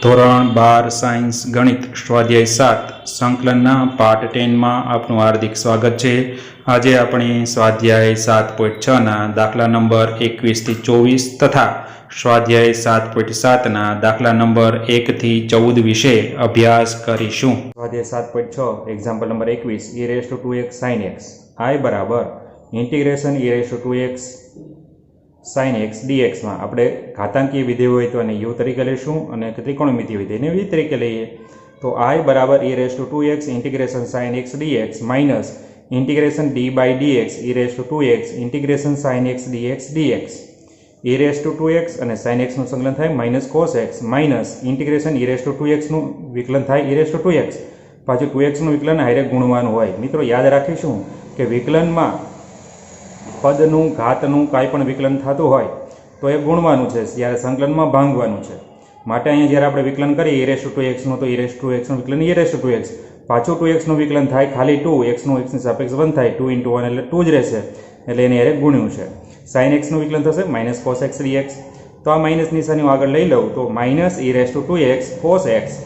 ધોરણ 12 સાયન્સ ગણિત સ્વાધ્યાય 7 સંકલનના પાઠ 10 માં આપનું હાર્દિક સ્વાગત છે। આજે આપણે સ્વાધ્યાય 7.6 ના દાખલા નંબર 21 થી 24 તથા સ્વાધ્યાય 7.7 ના દાખલા નંબર 1 થી 14 વિશે અભ્યાસ કરીશું। સ્વાધ્યાય 7.6 example number 21 e raised to 2x sin x I બરાબર integration e raised to 2x sin x dx में આપણે ઘાતાંકીય વિધેય હોય તો એને u તરીકે લઈશું અને ત્રિકોણમિતિય વિધેયને v તરીકે લઈએ તો I બરાબર e raised to 2x integration sin x dx minus integration d by dx e raised to 2x integration sin x dx dx e raised to 2x અને sin x નું સંકલન થાય minus cos x minus integration e raised to 2x નું વિકલન થાય e raised to 2x પાછું 2x નું વિકલન હારે ગુણવાનું હોય। મિત્રો યાદ રાખીશું કે વિકલનમાં પદનું ઘાતનું કાંઈ પણ વિકલન થતું હોય તો એ ગુણવાનું છે, જ્યારે સંકલનમાં ભાંગવાનું છે। માટે અહીંયા જ્યારે આપણે વિકલન કરીએ e raised to 2x નું તો e raised to 2x નું વિકલન e raised to 2x પાછું 2x નું વિકલન થાય ખાલી 2 x નું x ની સાપેક્ષ 1 થાય 2 × 1 એટલે 2 જ રહેશે એટલે એને હારે ગુણ્યું છે। sin x નું વિકલન થશે માઈનસ cos x dx તો આ માઈનસ નિશાની હું આગળ લઈ લઉં તો minus e raised to 2x cos x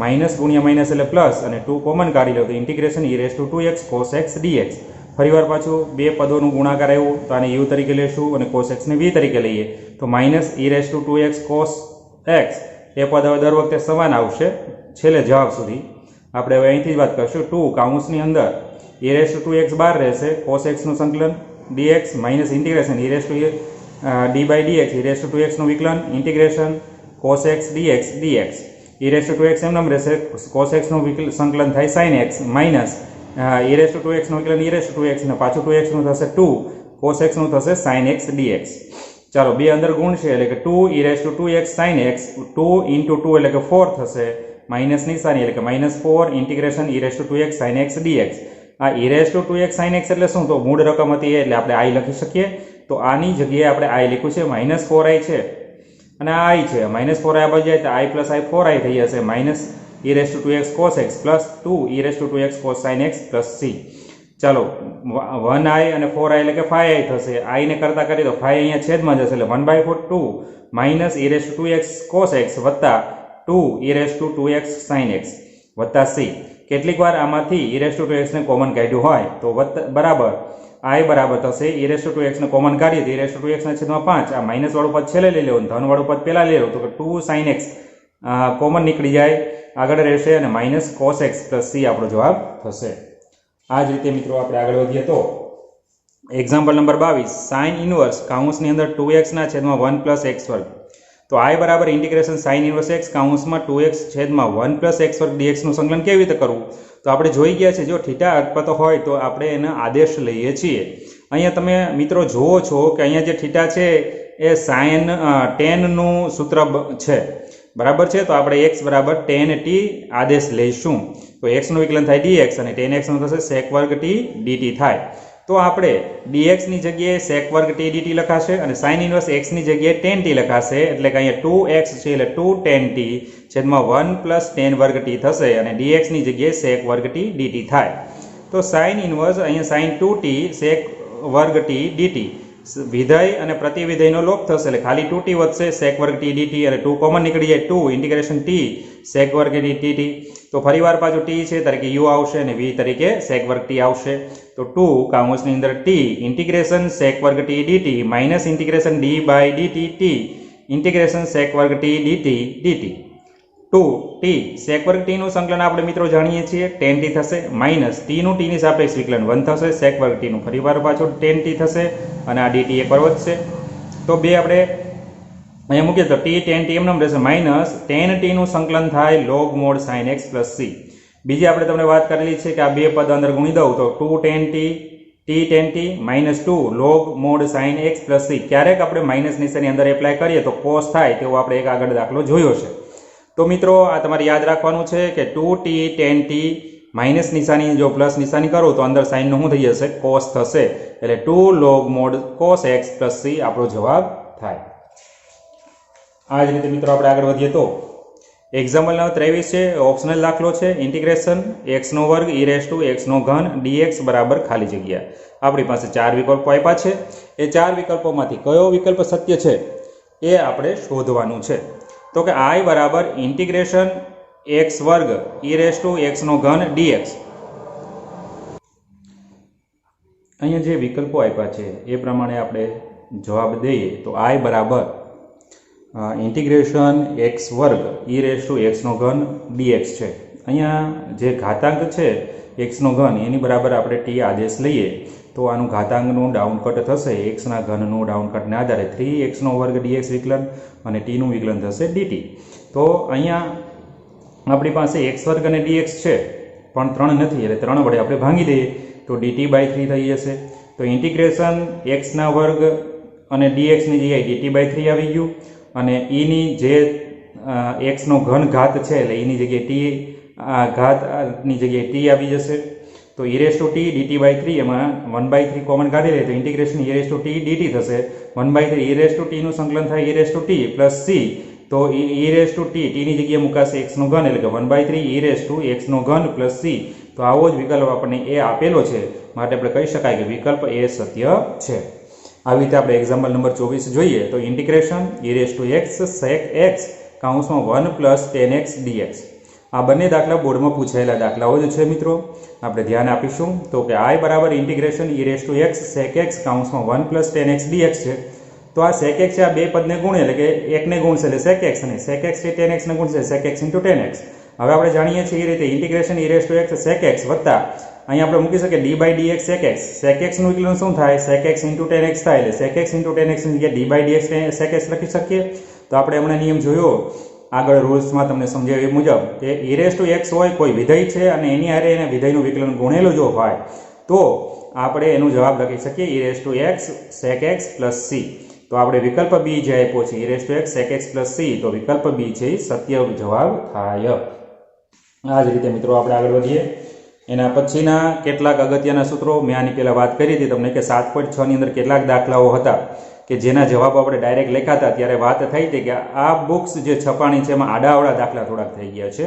minus ગુણ્યા માઈનસ એટલે પ્લસ અને 2 કોમન કાઢી લો તો integration e raised to 2x cos x dx ફરીવાર પાછું બે પદોનું ગુણાકાર આવ્યું તો આને u તરીકે લેશું અને cos x ને v તરીકે લઈએ તો minus e raised to 2x cos x એ પદ હવે દર વખતે સમાન આવશે છેલ્લે જવાબ સુધી। આપણે હવે અહીંથી જ વાત કરશું 2 કૌંસની અંદર e raised to 2x બહાર રહેશે cos x નું સંકલન dx minus integration e raised to d by dx e raised to 2x નું વિકલન integration cos x dx dx e raised to 2x એમ નામ રહેશે cos x નું સંકલન થાય sin x minus e raised to 2x નું વિકલન e raised to 2x ને પાછું 2x નું થશે 2 cos x નું થશે sin x dx। ચાલો બે અંદર ગુણ છે એટલે કે 2 e raised to 2x sin x 2 × 2 એટલે કે 4 થશે માઈનસ નિશાની એટલે કે minus 4 integration e raised to 2x sin x dx। આ e raised to 2x sin x એટલે શું તો મૂળ રકમ હતી એટલે આપણે i લખી શકીએ તો આની જગ્યાએ આપણે i લખ્યું છે માઈનસ 4i છે અને આ i છે માઈનસ 4i આ બાજુ જાય તો i + i 4i થઈ જશે minus e raised to 2x cos x plus 2 e raised to 2x cos sin x plus c। ચાલો 1i અને 4i એટલે કે 5i થશે i ને કરતા કરી તો 5 અહીંયા છેદમાં જશે એટલે 1/4 2 minus e raised to 2x cos x વત્તા 2 e raised to 2x sin x વત્તા c। કેટલીક વાર આમાંથી e raised to 2x ને કોમન કાઢ્યું હોય તો બરાબર i બરાબર થશે e raised to 2x ને કોમન કાઢીએ તો e raised to 2x ના છેદમાં 5 આ માઈનસ વાળું પદ છેલ્લે લઈ લેવું ધન વાળું પદ પહેલા લઈ લેવું તો 2 sin x કોમન નીકળી જાય આગળ રહેશે અને minus cos x plus c આપણો જવાબ થશે। આ જ રીતે મિત્રો આપણે આગળ વધીએ તો એક્ઝામ્પલ નંબર 22 sin ઇન્વર્સ કૌંસની અંદર 2x ના છેદમાં 1 + x2 તો I બરાબર ઇન્ટિગ્રેશન sin ઇન્વર્સ x કૌંસમાં 2x છેદમાં 1 + x2 dx નું સંકલન કેવી રીતે કરવું તો આપણે જોઈ ગયા છે જો થીટા અટપતો હોય તો આપણે એનો આદેશ લઈએ છીએ। અહીંયા તમે મિત્રો જુઓ છો કે અહીંયા જે થીટા છે એ sin tan નું સૂત્ર છે બરાબર છે તો આપણે x બરાબર tan t આદેશ લઈશું તો x નું વિકલન થાય dx અને tan x નું થશે sec2 t dt થાય તો આપણે dx ની જગ્યાએ sec2 t dt લખાશે અને sin ઇન્વર્સ x ની જગ્યાએ tan t લખાશે એટલે કે અહીંયા 2x છે એટલે 2 tan t છેદમાં 1 + tan2 t થશે અને dx ની જગ્યાએ sec2 t dt થાય તો sin ઇન્વર્સ અહીંયા sin 2t sec2 t dt વિધેય અને પ્રતિવિધેયનો લોપ થશે એટલે ખાલી 2t વધશે sec2 t dt અને 2 કોમન નીકળી જાય 2 integration t sec2 t dt તો ફરીવાર પાછું t છે તરીકે u આવશે અને v તરીકે sec2 t આવશે તો 2 કૌંસની અંદર t integration sec2 t dt minus integration d by dt t integration sec2 t dt dt 2t sec2 t નું સંકલન આપણે મિત્રો જાણીએ છીએ tan t થશે માઈનસ t નું t ની સાપેક્ષ વિકલન 1 થશે sec2 t નું ફરીવાર પાછું tan t થશે અને આ dt એકવાર વધશે તો બે આપણે અહીંયા મૂકીએ તો t tan t એમ નામ રહેશે માઈનસ tan t નું સંકલન થાય log mod sin x plus c। બીજી આપણે તમને વાત કરેલી છે કે આ બે પદ અંદર ગુણી દઉં તો 2 tan t t tan t minus 2 log mod sin x plus c। ક્યારેક આપણે માઈનસ નિશાની અંદર એપ્લાય કરીએ તો cos થાય તેવો આપણે એક આગળ દાખલો જોયો છે તો મિત્રો આ તમારે યાદ રાખવાનું છે કે 2t tan t માઈનસ નિશાની જો પ્લસ નિશાની કરું તો અંદર સાઇન નું શું થઈ જશે cos થશે એટલે 2 log mod cos x plus c આપણો જવાબ થાય। આ જ રીતે મિત્રો આપણે આગળ વધીએ તો એક્ઝામ્પલ નંબર 23 છે ઓપ્શનલ દાખલો છે integration x² e raised to x³ dx બરાબર ખાલી જગ્યા આપણી પાસે 4 વિકલ્પો આપ્યા છે એ 4 વિકલ્પોમાંથી કયો વિકલ્પ સત્ય છે એ આપણે શોધવાનું છે। તો કે I બરાબર ઇન્ટિગ્રેશન x વર્ગ e રેસ ટુ x નો ઘન dx. અહીંયા જે વિકલ્પો આપ્યા છે એ પ્રમાણે આપણે જવાબ દઈએ તો I બરાબર ઇન્ટિગ્રેશન x વર્ગ e રેસ ટુ x નો ઘન dx છે. અહીંયા જે ઘાતાંક છે x નો ઘન એની બરાબર આપણે t આદેશ લઈએ તો આનું ઘાતાંકનું ડાઉનકટ થશે x ના ઘનનું ડાઉનકટને આધારે 3x નો વર્ગ dx વિકલન અને t નું વિકલન થશે dt. તો અહીંયા આપણી પાસે x વર્ગ અને dx છે પણ 3 નથી એટલે 3 વડે આપણે ભાંગી દઈએ તો dt/3 થઈ જશે. તો ઇન્ટિગ્રેશન x ના વર્ગ અને dx ની જગ્યાએ dt/3 આવી ગયું અને e ની જે x નો ઘન ઘાત છે એટલે e ની જગ્યાએ t ઘાતની જગ્યાએ t આવી જશે. તો e raise to t dt/3 એમાં 1/3 કોમન કાઢી લે તો integration e raise to t dt થશે. 1/3 e રેસ ટુ t નું સંકલન થાય e raise to t plus c. તો e રેસ ટુ t ની જગ્યાએ મુકાશે x નો ઘન એટલે કે 1/3 e રેસ ટુ x નો ઘન પ્લસ c. તો આવો જ વિકલ્પ આપણને એ આપેલો છે માટે આપણે કહી શકાય કે વિકલ્પ એ સત્ય છે. આવી રીતે આપણે એક્ઝામ્પલ નંબર 24 જોઈએ તો integration e raise to x sec x કૌંસમાં 1 પ્લસ 10x dx. આ બંને દાખલા બોર્ડમાં પૂછાયેલા દાખલાઓ જ છે મિત્રો, આપણે ધ્યાન આપીશું. તો કે I બરાબર integration e raise to x sec x કૌંસમાં 1 પ્લસ 10x dx છે. તો આ sec x છે આ બે પદને ગુણે એટલે કે એકને ગુણશે એટલે sec x અને sec x છે 10x ને ગુણશે sec x * 10x. હવે આપણે જાણીએ છીએ એ રીતે integration e raise to x sec x વત્તા અહીંયા આપણે મૂકી શકીએ d/dx sec x. sec x નું વિકલન શું થાય sec x * 10x થાય એટલે sec x * 10x ની જગ્યાએ d/dx sec x લખી શકીએ. તો આપણે હમણાં નિયમ જોયો આગળ રૂલ્સમાં તમને સમજાવ્યું એ મુજબ કે e રેસ ટુ x હોય કોઈ વિધેય છે અને એની હારે એને વિધેયનું વિકલન ગુણેલું જો હોય તો આપણે એનો જવાબ લખી શકીએ e raise to x sec x + c. તો આપણે વિકલ્પ b જે આપ્યો છે e raise to x sec x + c તો વિકલ્પ b છે સત્ય જવાબ થાય. આ જ રીતે મિત્રો આપણે આગળ વધીએ. એના પછીના કેટલાક અગત્યના સૂત્રો મેં આની પહેલા વાત કરી હતી તમને કે 7.6 ની અંદર કેટલાક દાખલાઓ હતા કે જેના જવાબ આપણે ડાયરેક્ટ લખાતા ત્યારે વાત થઈ હતી કે આ બુક્સ જે છપાણી છે એમાં આડાઅવળા દાખલા થોડાક થઈ ગયા છે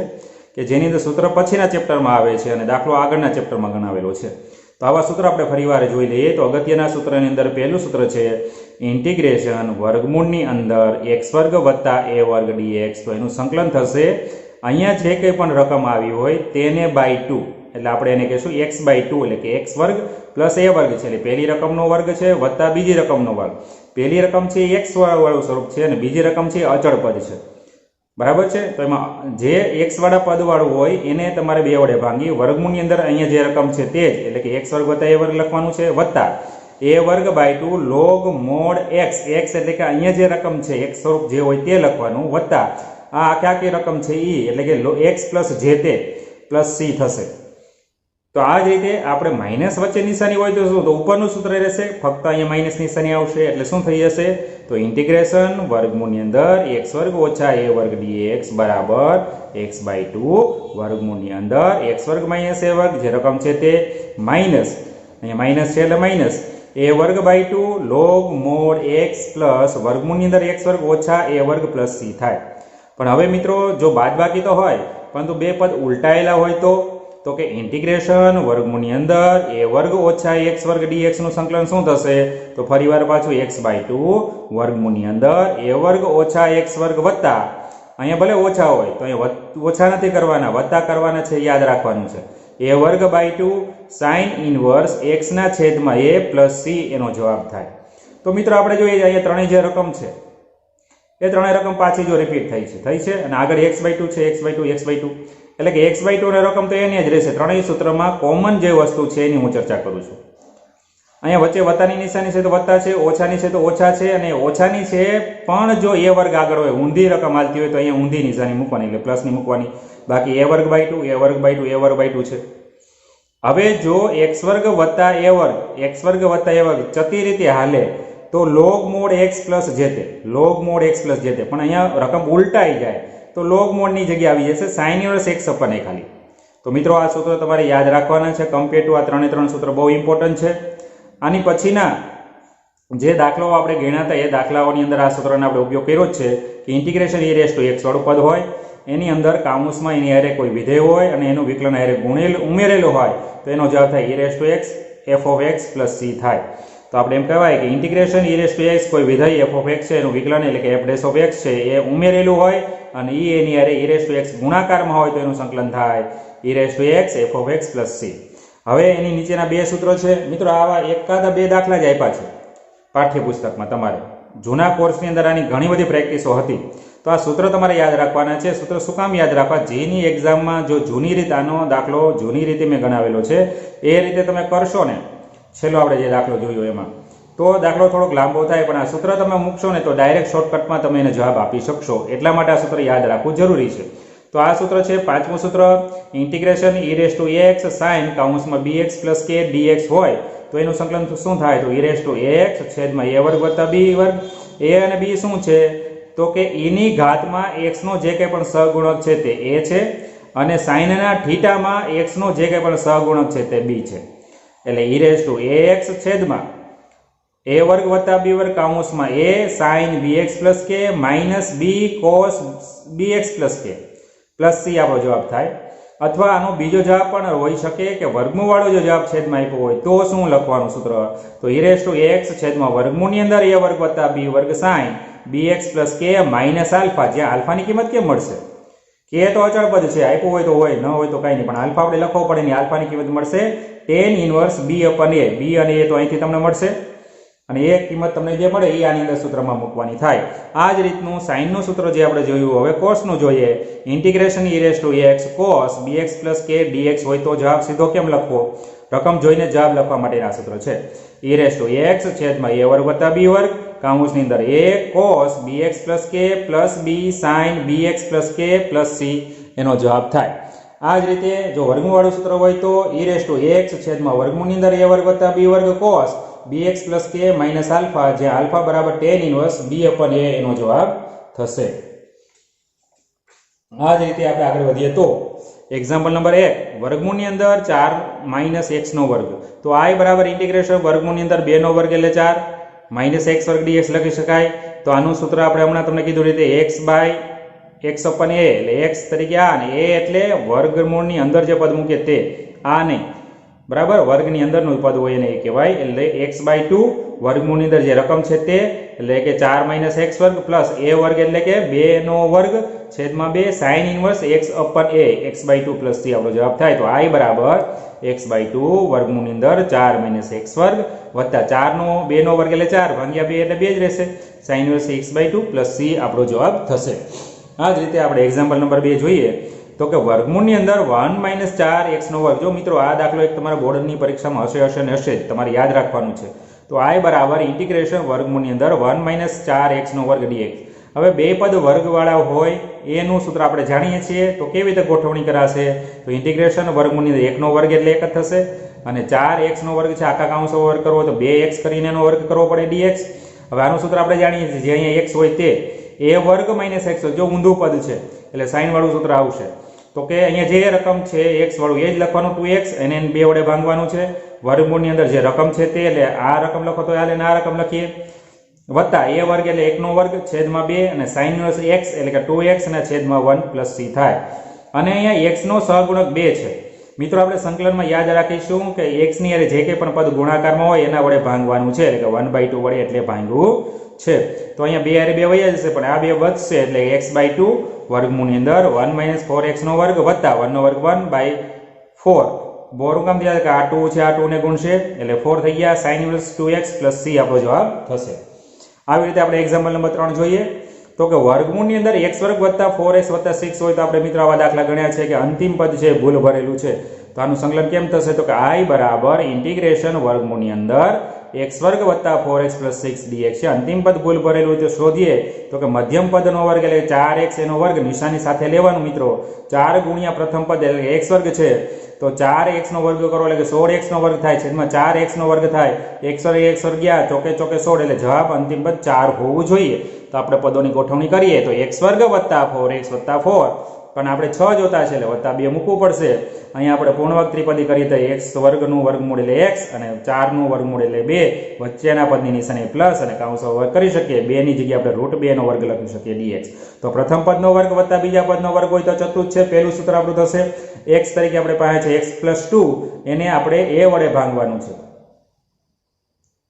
કે જેની અંદર સૂત્ર પછીના ચેપ્ટરમાં આવે છે અને દાખલો આગળના ચેપ્ટરમાં ગણાવેલો છે. તો આવા સૂત્ર આપણે ફરીવાર જોઈ લઈએ. તો અગત્યના સૂત્રની અંદર પહેલું સૂત્ર છે ઇન્ટિગ્રેશન વર્ગમૂળની અંદર x વર્ગ વત્તા a વર્ગ dx. તો એનું સંકલન થશે અહીંયા જે કંઈ પણ રકમ આવી હોય તેને બાય 2 એટલે આપણે એને કહીશું x/2 એટલે કે x વર્ગ પ્લસ a વર્ગ છે એટલે પહેલી રકમનો વર્ગ છે વત્તા બીજી રકમનો વર્ગ. પહેલી રકમ છે x વાળું સ્વરૂપ છે અને બીજી રકમ છે અચળ પદ છે, બરાબર છે. તો એમાં જે x વાળા પદ વાળું હોય એને તમારે 2 વડે ભાંગી વર્ગમૂળની અંદર અહીંયા જે રકમ છે તે જ એટલે કે x વર્ગ વત્તા a વર્ગ લખવાનું છે વત્તા a વર્ગ/2 log mod x. x એટલે કે અહીંયા જે રકમ છે x સ્વરૂપ જે હોય તે લખવાનું વત્તા આ આખી રકમ છે e એટલે કે x પ્લસ જે તે પ્લસ c થશે. તો આ જ રીતે આપણે માઇનસ વચ્ચે નિશાની હોય તો શું તો ઉપરનું સૂત્ર રહેશે ફક્ત અહીંયા માઇનસ નિશાની આવશે એટલે શું થઈ જશે તો ઇન્ટિગ્રેશન વર્ગમૂળની અંદર x વર્ગ ઓછા a વર્ગ dx બરાબર x/2 વર્ગમૂળની અંદર x વર્ગ માઇનસ a વર્ગ જે રકમ છે તે માઇનસ અહીંયા માઇનસ છે એટલે માઇનસ a વર્ગ/2 log mod x પ્લસ વર્ગમૂળની અંદર x વર્ગ ઓછા a વર્ગ પ્લસ c થાય. પણ હવે મિત્રો જો બાદબાકી તો હોય પરંતુ બે પદ ઉલટાયેલા હોય તો કે ઇન્ટિગ્રેશન વર્ગમૂળની અંદર a વર્ગ ઓછા x વર્ગ dx નું સંકલન શું થશે તો ફરીવાર પાછું x/2 વર્ગમૂળની અંદર a વર્ગ ઓછા x વર્ગ વત્તા અહીંયા ભલે ઓછા હોય તો અહીંયા ઓછા નથી કરવાના વત્તા કરવાના છે યાદ રાખવાનું છે a વર્ગ/2 sin ઇનવર્સ x ના છેદમાં a પ્લસ c એનો જવાબ થાય. તો મિત્રો આપણે જોઈએ અહીંયા ત્રણેય જે રકમ છે એ ત્રણેય રકમ પાછી જો રિપીટ થઈ છે અને આગળ x/2 છે x/2 એટલે કે x/2 ની રકમ તો એની જ રહેશે. ત્રણેય સૂત્રમાં કોમન જે વસ્તુ છે એની હું ચર્ચા કરું છું. અહીંયા વચ્ચે વત્તાની નિશાની છે તો વત્તા છે, ઓછાની છે તો ઓછા છે અને ઓછાની છે પણ જો a વર્ગ આગળ હોય ઊંધી રકમ હાલતી હોય તો અહીંયા ઊંધી નિશાની મૂકવાની એટલે પ્લસની મૂકવાની. બાકી a વર્ગ/2 છે. હવે જો x વર્ગ વત્તા a વર્ગ ચતી રીતે હાલે તો log mod x પ્લસ જે તે પણ અહીંયા રકમ ઉલટાઈ જાય તો log mod ની જગ્યાએ આવી જશે sin ઇનવર્સ x અપન a ખાલી. તો મિત્રો આ સૂત્ર તમારે યાદ રાખવાના છે. કમ્પેર ટુ આ ત્રણ સૂત્ર બહુ ઇમ્પોર્ટન્ટ છે. આની પછીના જે દાખલાઓ આપણે ગણ્યા હતા એ દાખલાઓની અંદર આ સૂત્રનો આપણે ઉપયોગ કર્યો જ છે કે integration e raise to x વાળું પદ હોય એની અંદર કાઉન્સમાં એની હારે કોઈ વિધેય હોય અને એનું વિકલન હારે ઉમેરેલું હોય તો એનો જવાબ થાય e raise to x f of x plus c થાય. તો તો આપણે એમ કહેવાય કે ઇન્ટિગ્રેશન e⁻x કોઈ વિધેય f(x) છે એનું વિકલન એટલે કે f'(x) છે એ ઉમેરેલું હોય અને એની હારે e⁻x ગુણાકારમાં હોય તો એનું સંકલન થાય e⁻x f(x) + c. હવે એની નીચેના બે સૂત્રો છે મિત્રો. આવા એકાદા બે દાખલા જ આપ્યા છે પાઠ્યપુસ્તકમાં. તમારે જૂના કોર્સની અંદર આની ઘણી બધી પ્રેક્ટિસો હતી, તો આ સૂત્ર તમારે યાદ રાખવાના છે. સૂત્ર શું કામ યાદ રાખવા? જેની એક્ઝામમાં જો જૂની રીત, આનો દાખલો જૂની રીતે મેં ગણાવેલો છે એ રીતે તમે કરશો ને, છેલ્લો આપણે જે દાખલો જોયો એમાં, તો દાખલો થોડોક લાંબો થાય, પણ આ સૂત્ર તમે મૂકશો ને તો ડાયરેક્ટ શોર્ટકટમાં તમે એને જવાબ આપી શકશો. એટલા માટે આ સૂત્ર યાદ રાખવું જરૂરી છે. તો આ સૂત્ર છે પાંચમું સૂત્ર, integration e⁻x sin (bx + k dx) હોય તો એનું સંકલન શું થાય? તો e⁻x છેદમાં a વર્ગ વત્તા b વર્ગ. a અને b શું છે? તો કે e ની ઘાતમાં x નો જે કંઈ પણ સહગુણક છે તે a છે અને sin ના થીટામાં x નો જે કંઈ પણ સહગુણક છે તે b છે. એટલે e⁻x છેદમાં a વર્ગ વત્તા b વર્ગ કૌંસમાં a sin bx + k minus b cos bx + k plus c આપણો જવાબ થાય. અથવા આનો બીજો જવાબ પણ હોઈ શકે કે વર્ગમૂળ વાળો જો જવાબ છેદમાં આપ્યો હોય તો શું લખવાનું સૂત્ર? તો e⁻x છેદમાં વર્ગમૂળની અંદર a વર્ગ વત્તા b વર્ગ sin bx + k minus alpha, જ્યાં આલ્ફાની કિંમત કેમ મળશે? કે તો અચળ પદ છે, આપ્યું હોય તો હોય, ન હોય તો કાંઈ નહીં, પણ આલ્ફા આપણે લખવો પડે નહીં. આલ્ફાની કિંમત મળશે tan ઇન્વર્સ b/a. b અને a તો અહીંથી તમને મળશે અને એ કિંમત તમને જે મળે એ આની અંદર સૂત્રમાં મૂકવાની થાય. આ જ રીતનું સાઇનનું સૂત્ર જે આપણે જોયું, હવે કોસનું જોઈએ. Integration e⁻x cos bx + k dx હોય તો જવાબ સીધો કેમ લખવો? રકમ જોઈને જવાબ લખવા માટેના સૂત્ર છે. e⁻x છેદમાં a વર્ગ વત્તા b વર્ગ કૌંસની અંદર a cos bx + k + b sin bx + k + c એનો જવાબ થાય. આ જ રીતે જો વર્ગમૂળવાળું સૂત્ર હોય તો e⁻x છેદમાં વર્ગમૂળની અંદર a વર્ગ વત્તા b વર્ગ cos bx + k minus alpha, જ્યાં આલ્ફા બરાબર tan ઇન્વર્સ b/a એનો જવાબ થશે. આ જ રીતે આપણે આગળ વધીએ તો એક્ઝામ્પલ નંબર 1, વર્ગમૂળની અંદર 4 - x નો વર્ગ. તો i બરાબર ઇન્ટિગ્રેશન વર્ગમૂળની અંદર 2 નો વર્ગ એટલે 4 - x વર્ગ dx લખી શકાય. તો આનું સૂત્ર આપણે હમણાં તમને કીધું રીતે x/a એટલે x તરીકે આ, અને a એટલે વર્ગમૂળની અંદર જે પદ મૂકે તે, આ નહીં, બરાબર, વર્ગની અંદરનું પદ હોય એને એ કહેવાય. એટલે x/2 વર્ગમૂળની અંદર જે રકમ છે તે, એટલે કે 4 - x વર્ગ પ્લસ a વર્ગ એટલે કે 2 નો વર્ગ છેદમાં 2 sin inverse x/a x/2 + c આપણો જવાબ થાય. તો i બરાબર x/2 વર્ગમૂળની અંદર 4 - x વર્ગ વત્તા 4 નો 2 નો વર્ગ એટલે 4 ભાગ્યા 2 એટલે 2 જ રહેશે, sin ઇન્વર્સ x/2 + c આપણો જવાબ થશે. આ જ રીતે આપણે એક્ઝામ્પલ નંબર 2 જોઈએ તો કે વર્ગમૂળની અંદર 1 - 4x નો વર્ગ. જો મિત્રો આ દાખલો એક તમારા બોર્ડની પરીક્ષામાં હશે જ, તમારે યાદ રાખવાનું છે. તો i બરાબર ઇન્ટિગ્રેશન વર્ગમૂળની અંદર 1 - 4x નો વર્ગ dx. હવે બે પદ વર્ગવાળા હોય એનું સૂત્ર આપણે જાણીએ છીએ, તો કેવી રીતે ગોઠવણી કરાશે? તો ઇન્ટિગ્રેશન વર્ગમૂળની અંદર 1 નો વર્ગ એટલે 1 જ થશે અને 4x નો વર્ગ છે આખા કૌંસો વર્ગ કરવો તો 2x કરીને એનો વર્ગ કરવો પડે dx. હવે આનું સૂત્ર આપણે જાણીએ છીએ, જે અહીંયા x હોય તે a વર્ગ - x, જો ઊંધું પદ છે એટલે સાઇન વાળું સૂત્ર આવશે. તો કે અહીંયા જે રકમ છે x વાળું એ જ લખવાનું 2x, એને 2 વડે ભાંગવાનું છે. વર્ગમૂળની અંદર જે રકમ છે તે, એટલે આ રકમ લખો તો હાલે, આ રકમ લખીએ, વત્તા a વર્ગ એટલે 1 નો વર્ગ છેદમાં 2 અને sin ઇન્વર્સ x એટલે કે 2x અને છેદમાં 1 + c થાય. અને અહીંયા x નો સહગુણક 2 છે. મિત્રો આપણે સંકલનમાં યાદ રાખીશું કે x ની હારે જે કંઈ પણ પદ ગુણાકારમાં હોય એના વડે ભાંગવાનું છે, એટલે કે 1/2 વડે એટલે ભાંગવું છે. તો અહીંયા 2 હારે 2 વયા જશે, પણ આ 2 વધશે એટલે x/2 વર્ગમૂળની અંદર 1 - 4x નો વર્ગ વત્તા 1 નો વર્ગ 1/4. બોરું કામ થયા કે આ 2 છે, આ 2 ને ગુણશે એટલે 4 થઈ ગયા, sin ઇન્વર્સ 2x + c આપણો જવાબ થશે. આવી રીતે આપણે એક્ઝામ્પલ નંબર 3 જોઈએ તો કે વર્ગમૂળની અંદર x વર્ગ વત્તા 4x વત્તા 6 હોય તો આપણે મિત્રો આવા દાખલા ગણ્યા છે કે અંતિમ પદ છે ભૂલ ભરેલું છે. તો આનું સંકલન કેમ થશે? તો કે i બરાબર ઇન્ટિગ્રેશન વર્ગમૂળની અંદર x વર્ગ વત્તા 4x + 6 dx છે. અંતિમ પદ ભૂલ ભરેલું હોય તો શોધીએ તો કે મધ્યમ પદનો વર્ગ એટલે 4x એનો વર્ગ નિશાની સાથે લેવાનું મિત્રો. 4 ગુણ્યા પ્રથમ પદ એટલે x વર્ગ છે તો 4x નો વર્ગ કરો એટલે કે 16x નો વર્ગ થાય, છેદમાં 4x નો વર્ગ થાય, x વર્ગ ગયા ચોકે ચોકે 16 એટલે જવાબ અંતિમ પદ 4 હોવું જોઈએ. તો આપણે પદોની ગોઠવણી કરીએ તો x વર્ગ વત્તા 4x વત્તા 4, પણ આપણે 6 જોતા છે એટલે વત્તા 2 મૂકવું પડશે. અહીંયા આપણે પૂર્ણવર્ગ ત્રિપદી કરીએ તો x વર્ગનું વર્ગમૂળ એટલે x અને 4 નું વર્ગમૂળ એટલે 2, વચ્ચેના પદની નિશાની પ્લસ અને કૌંસો વર્ગ કરી શકીએ. 2 ની જગ્યાએ આપણે √2 નો વર્ગ લખી શકીએ dx. તો પ્રથમ પદનો વર્ગ વત્તા બીજા પદનો વર્ગ હોય તો ચતુર્થ છે, પહેલું સૂત્ર આપણું થશે. x તરીકે આપણે પાસે છે x + 2, એને આપણે a વડે ભાંગવાનું છે.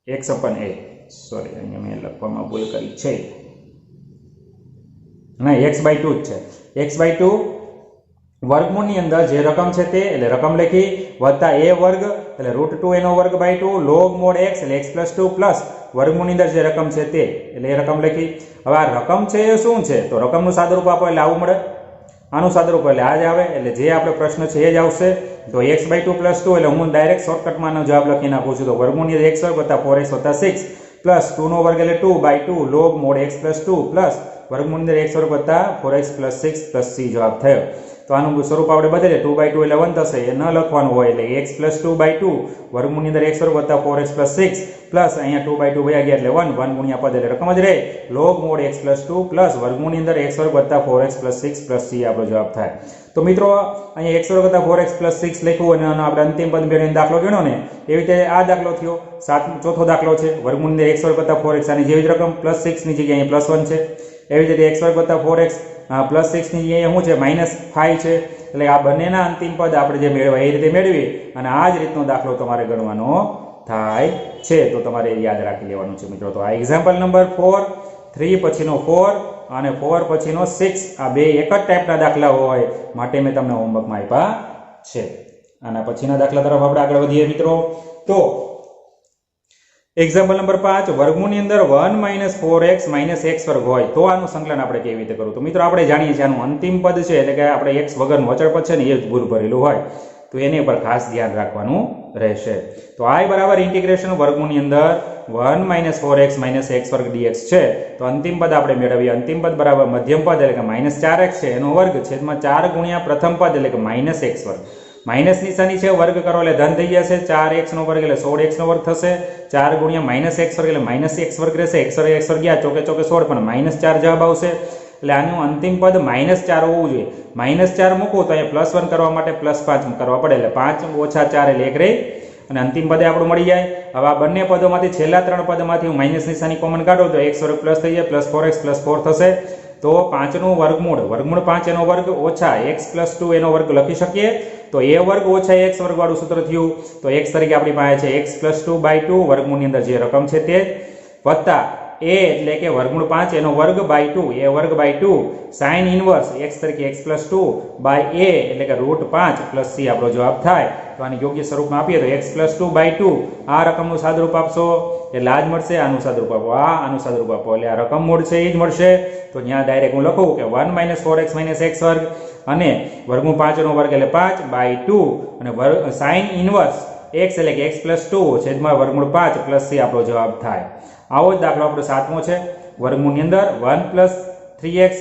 એક્સ અપન એ, સોરી અહીંયા મેં લખવામાં ભૂલ કરી છે, ના એક્સ બાય ટુ જ છે, એક્સ બાય ટુ વર્ગમૂળની અંદર જે રકમ છે તે એટલે રકમ લખી વત્તા એ વર્ગ એટલે √2 એનો વર્ગ બાય 2 log mod x એટલે x + 2 પ્લસ વર્ગમૂળની અંદર જે રકમ છે તે એટલે એ રકમ લખી. હવે આ રકમ છે એ શું છે? તો રકમનું સાદુરૂપ આપો એટલે આવું મળે, આનું સાદુરૂપ એટલે આ જ આવે, એટલે જે આપણે પ્રશ્ન છે એ જ આવશે. તો x બાય 2 + 2 એટલે હું ડાયરેક્ટ શોર્ટકટમાં આનો જવાબ લખી નાખું છું. તો વર્ગમૂળની અંદર x વર્ગ વત્તા 4x વત્તા 6 પ્લસ 2 નો વર્ગ એટલે 2 by 2 log mod x + 2 plus વર્ગમૂળની અંદર x વર્ગ વત્તા 4x + 6 + c જવાબ થયો. તો આનું સ્વરૂપ આપણે બદલીએ 2 બાય 2 એટલે 1 થશે, એ ન લખવાનું હોય એટલે x + 2 બાય 2 વર્ગમૂળની અંદર x વર્ગ વત્તા 4x + 6 પ્લસ અહીંયા 2 બાય 2 વયા ગયા એટલે 1 ગુણ્યા પદ એટલે રકમ જ રહે log mod x + 2 પ્લસ વર્ગમૂળની અંદર x વર્ગ વત્તા 4x + 6 + c આપણો જવાબ થાય. તો મિત્રો અહીંયા x વર્ગ વત્તા 4x + 6 લખ્યું અને આપણે અંતિમ પદ મેળવીને દાખલો ગણ્યો ને, એવી રીતે આ દાખલો થયો. ચોથો દાખલો છે વર્ગમૂળની અંદર x વર્ગ વત્તા 4x આની જેવી જ રકમ +6 ની જગ્યાએ +1 છે. એવી રીતે x વર્ગ વત્તા 4x +6 ની જગ્યાએ શું છે -5 છે. એટલે આ બંનેના અંતિમ પદ આપણે જે મેળવ્યા એ રીતે મેળવી અને આ જ રીતનો દાખલો તમારે ગણવાનો થાય છે. તો તમારે યાદ રાખી લેવાનું છે મિત્રો. તો આ એક્ઝામ્પલ નંબર 4, 3 પછીનો 4 અને 4 પછીનો 6 આ બે એક જ ટાઈપના દાખલા હોય માટે મેં તમને હોમવર્કમાં આપ્યા છે. આના પછીના દાખલા તરફ આપણે આગળ વધીએ મિત્રો. તો એક્ઝામ્પલ નંબર 5 વર્ગમૂળની અંદર 1 - 4x - x વર્ગ હોય તો આનું સંકલન આપણે કેવી રીતે કરવું? તો મિત્રો આપણે જાણીએ છીએ આનું અંતિમ પદ છે એટલે કે આપણે x વગરનું અચળ પદ છે ને એ જ ભૂલ ભરેલું હોય તો એની પર ખાસ ધ્યાન રાખવાનું રહેશે. તો i બરાબર ઇન્ટિગ્રેશન વર્ગમૂળની અંદર 1 - 4x - x વર્ગ dx છે. તો અંતિમ પદ આપણે મેળવીએ. અંતિમ પદ બરાબર મધ્યમ પદ એટલે કે -4x છે એનો વર્ગ છેદમાં 4 ગુણ્યા પ્રથમ પદ એટલે કે -x વર્ગ. માઇનસ નિશાની છે વર્ગ કરો એટલે ધન થઈ જશે, 4x નો વર્ગ એટલે 16x નો વર્ગ થશે, 4 ગુણ્યા -x વર્ગ એટલે -x વર્ગ રહેશે, x વર્ગ ગયા ચોકે ચોકે 16 પણ -4 જવાબ આવશે. એટલે આનું અંતિમ પદ -4 હોવું જોઈએ. -4 મૂકવું તો અહીંયા +1 કરવા માટે +5 કરવા પડે એટલે 5 ઓછા 4 એટલે 1 રહે અને અંતિમ પદે આપણું મળી જાય. હવે આ બંને પદોમાંથી છેલ્લા ત્રણ પદમાંથી હું માઇનસ નિશાની કોમન કાઢું તો x વર્ગ પ્લસ થઈ જાય, +4x +4 થશે. તો 5 નું વર્ગમૂળ 5 એનો વર્ગ ઓછા x + 2 એનો વર્ગ લખી શકીએ. તો a વર્ગ ઓછા x વર્ગ વાળું સૂત્ર થયું. તો x તરીકે આપણી પાસે છે x + 2/2 વર્ગમૂળની અંદર જે રકમ છે તે વત્તા a એટલે કે વર્ગમૂળ 5 એનો વર્ગ બાય 2 a વર્ગ બાય 2 sin ઇન્વર્સ x તરીકે x + 2/a એટલે કે √5 + c આપણો જવાબ થાય. તો આની યોગ્ય સ્વરૂપમાં આપીએ તો x + 2/2 આ રકમનું સાદુરૂપ આપશો એટલે આ જ મળશે, આનું સાદુરૂપ આપો આનું સાદુરૂપ આપો એટલે આ રકમ મૂળ છે એ જ મળશે. તો ત્યાં ડાયરેક્ટ હું લખું કે 1 - 4x - x વર્ગ અને વર્ગમૂળ 5 નો વર્ગ એટલે 5/2 અને sin ઇન્વર્સ x એટલે કે x + 2 છેદમાં વર્ગમૂળ 5 + c આપણો જવાબ થાય. આવો જ દાખલો આપણો 7મો છે. વર્ગમૂળની અંદર 1 + 3x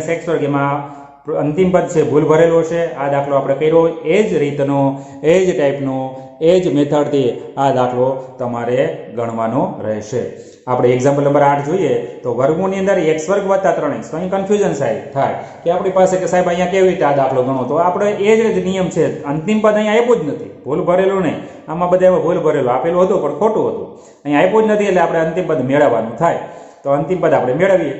- x વર્ગ એમાં અંતિમ પદ છે ભૂલ ભરેલો છે. આ દાખલો આપણે કર્યો એ જ રીતનો એ જ ટાઈપનો એ જ મેથડથી આ દાખલો તમારે ગણવાનો રહેશે. આપણે એક્ઝામ્પલ નંબર 8 જોઈએ તો વર્ગમૂળની અંદર x વર્ગ વત્તા 3x. તો અહીં કન્ફ્યુઝન થાય કે આપણી પાસે કે સાહેબ અહીંયા કેવી રીતે આ દાખલો ગણો? તો આપણે એ જ નિયમ છે. અંતિમ પદ અહીંયા આપ્યું જ નથી, ભૂલ ભરેલું નહીં. આમાં બધા ભૂલ ભરેલું આપેલું હતું પણ ખોટું હતું, અહીંયા આપ્યું જ નથી એટલે આપણે અંતિમ પદ મેળવવાનું થાય. તો અંતિમ પદ આપણે મેળવીએ.